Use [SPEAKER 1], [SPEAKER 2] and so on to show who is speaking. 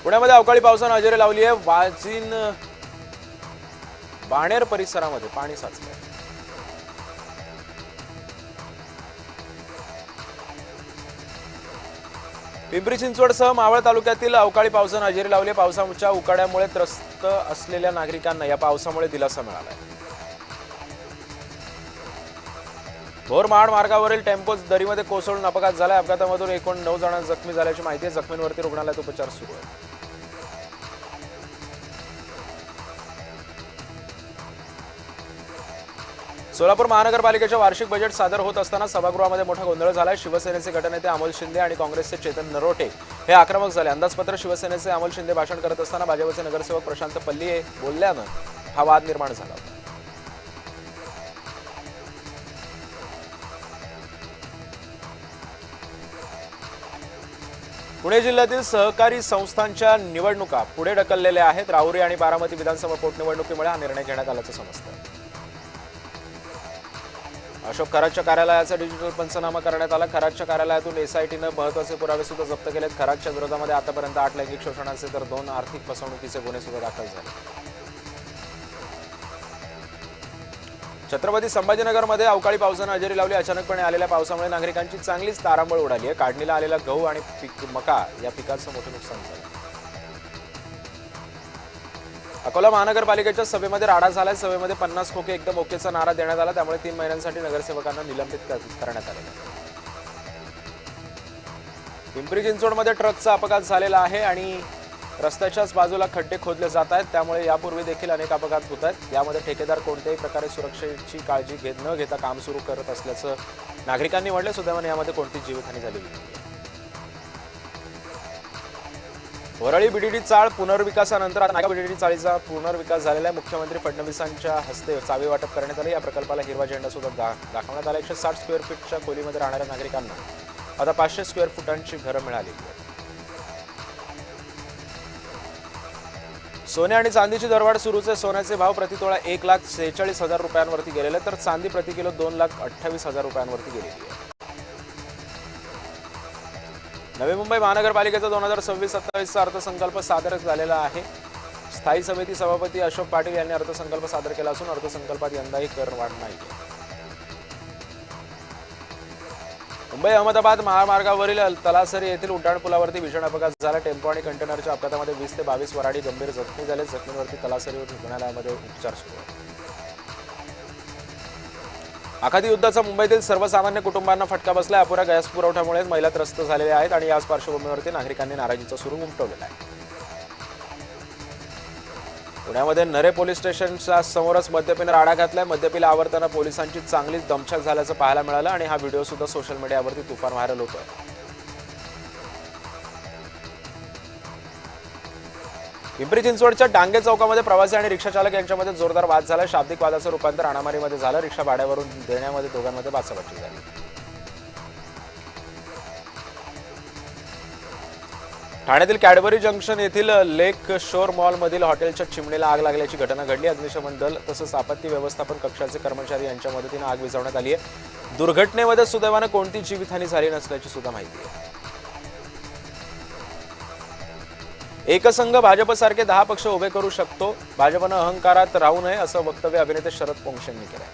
[SPEAKER 1] पुण्यामध्ये अवकाळी पावसानं हजेरी लावली आहे। वाजीन बाणेर परिसरामध्ये पाणी साचलंय। पिंपरी चिंचवडसह मावळ तालुक्यातील अवकाळी पावसानं हजेरी लावली आहे। पावसाच्या उकाड्यामुळे त्रस्त असलेल्या नागरिकांना या पावसामुळे दिलासा मिळाला आहे। भोर-महाड मार्गावरील टेम्पो दरीमध्ये कोसळून अपघात झाला। अपघातामधून एकूण 9 जण जखमी झाल्याची माहिती आहे। जखमींवरती रुग्णालयात उपचार सुरू आहेत। सोलापूर महानगरपालिकेच्या वार्षिक बजेट सादर होत असताना सभागृहामध्ये मोठा गोंधळ झालाय। शिवसेनेचे गटनेते अमोल शिंदे आणि काँग्रेसचे चेतन नरोटे हे आक्रमक झाले। अंदाजपत्र शिवसेनेचे अमोल शिंदे भाषण करत असताना भाजपचे नगरसेवक प्रशांत पल्लीये बोलल्यानं हा वाद निर्माण झाला होता। पुणे जिल्ह्यातील सहकारी संस्थांच्या निवडणुका पुढे ढकललेल्या आहेत। राहुरी आणि बारामती विधानसभा पोटनिवडणुकीमुळे हा निर्णय घेण्यात आल्याचं समजतं। अशोक खरातच्या कार्यालयाचा डिजिटल पंचनामा करण्यात आला। खरातच्या कार्यालयातून एसआयटीनं महत्त्वाचे पुरावे सुद्धा जप्त केलेत। खरातच्या विरोधामध्ये आतापर्यंत 8 लैंगिक शोषणाचे तर 2 आर्थिक फसवणुकीचे गुन्हे सुद्धा दाखल झाले। छत्रपती संभाजीनगरमध्ये अवकाळी पावसानं हजेरी लावली। अचानकपणे आलेल्या पावसामुळे नागरिकांची चांगलीच तारांबळ उडाली आहे। काढणीला आलेला गहू आणि मका या पिकाचं मोठं नुकसान झालं। अकोला महानगरपालिकेच्या सभेमध्ये राडा झालाय। सभेमध्ये 50 खोके एकदम ओकेचा नारा देण्यात आला। त्यामुळे 3 महिन्यांसाठी नगरसेवकांना निलंबित करण्यात आले। पिंपरी चिंचवडमध्ये ट्रकचा अपघात झालेला आहे आणि रस्त्याच्याच बाजूला खड्डे खोदले जात आहेत। त्यामुळे यापूर्वी देखील अनेक अपघात होत आहेत। यामध्ये ठेकेदार कोणत्याही प्रकारे सुरक्षेची काळजी न घेता काम सुरू करत असल्याचं नागरिकांनी म्हटलं। सुदैवाने यामध्ये कोणतीच जीवितहानी झालेली नाही। वरळी बीडीडी चाळ पुनर्विकासानंतर आता नागा बीडीडी चाळीचा पुनर्विकास झालेला आहे। मुख्यमंत्री फडणवीसांच्या हस्ते चावी वाटप करण्यात आले। या प्रकल्पाला हिरवा झेंडा सुद्धा दाखवण्यात आला। 160 स्क्वेअर फीटच्या खोलीमध्ये राहणाऱ्या नागरिकांना आता 500 स्क्वेअर फुटांची घरं मिळालेली आहेत। सोने आणि चांदीची दरवाढ सुरूच आहे। सोन्याचे भाव प्रतितोळा 1,46,000 रुपयांवरती गेलेले तर चांदी प्रति किलो 2,28,000 रुपयांवरती गेलेली आहे। नवी मुंबई महानगरपालिकेचा 2026-27 अर्थसंकल्प सादर झालेला आहे। स्थायी समिती सभापती अशोक पाटील यांनी अर्थसंकल्प सादर केला असून अर्थसंकल्पात यंदाही कर वाढ नाही। मुंबई अहमदाबाद महामार्गावरील तलासरी येथील उड्डाणपुलावरती भीषण अपघात झाला। टेम्पो आणि कंटेनरच्या अपघातामध्ये 20 ते 22 वऱ्हाडी गंभीर जखमी झाले। जखमींवरती तलासरी रुग्णालयामध्ये उपचार सुरू आहेत। आखाती युद्धाचा मुंबईतील सर्वसामान्य कुटुंबांना फटका बसला। अपुऱ्या गॅस पुरवठ्यामुळे महिला त्रस्त झालेल्या आहेत आणि याच पार्श्वभूमीवरती नागरिकांनी नाराजीचा सूर उमटवलेला आहे। पुण्यामध्ये नरे पोलीस स्टेशनच्या समोरच मद्यपीनं राडा घातलाय। मद्यपीला आवरताना पोलिसांची चांगलीच दमछाक झाल्याचं पाहायला मिळालं आणि हा व्हिडिओ सुद्धा सोशल मीडियावरती तुफान व्हायरल होतोय। पिंपरी चिंचवडच्या डांगे चौकामध्ये प्रवासी आणि रिक्षा चालक यांच्यामध्ये जोरदार वाद झाला। शाब्दिक वादाचं रूपांतर हाणामारीमध्ये झालं। रिक्षा भाड्यावरून देण्यामध्ये दोघांमध्ये बाचाबाची झाली। ठाण्यातील कॅडबरी जंक्शन येथील लेक शोर मॉलमधील हॉटेलच्या चिमणीला आग लागल्याची घटना घडली। अग्निशमन दल तसंच आपत्ती व्यवस्थापन कक्षाचे कर्मचारी यांच्या मदतीने आग विझवण्यात आली आहे। दुर्घटनेमध्ये सुदैवाने कोणती जीवितहानी झाली नसल्याची सुद्धा माहिती आहे। एकसंघ भाजपसारखे 10 पक्ष उभे करू शकतो। भाजपनं अहंकारात राहू नये असं वक्तव्य अभिनेते शरद पोंक्षे यांनी केलंय।